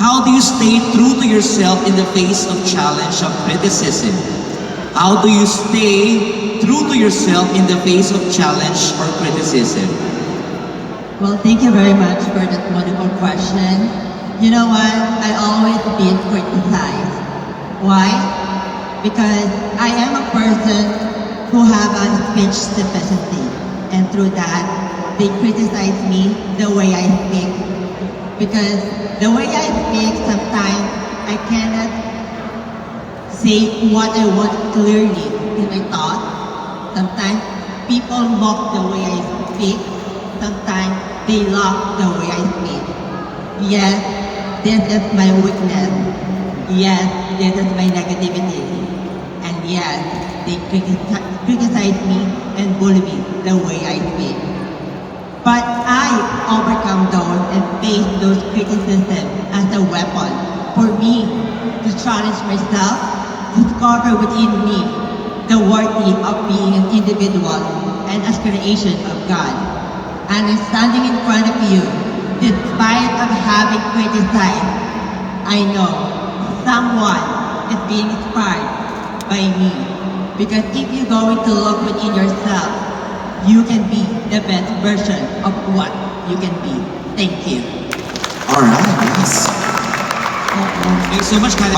How do you stay true to yourself in the face of challenge of criticism? How do you stay true to yourself in the face of challenge or criticism? Well, thank you very much for that wonderful question. You know what? I always been criticized. Why? Because I am a person who have a speech deficiency. And through that, they criticize me the way I speak. Because the way I speak, sometimes I cannot say what I want clearly in my thought. Sometimes people mock the way I speak. Sometimes they laugh the way I speak. Yes, this is my weakness. Yes, this is my negativity. And yes, they criticize me and bully me the way I speak. But I overcome those and face those criticisms as a weapon for me to challenge myself, discover within me the worthy of being an individual and as creation of God. And I'm standing in front of you, despite of having criticized, I know someone is being inspired by me. Because if you're going to look within yourself, you can be the best version of what you can be. Thank you. All right, yes. Thanks so much, Kyle.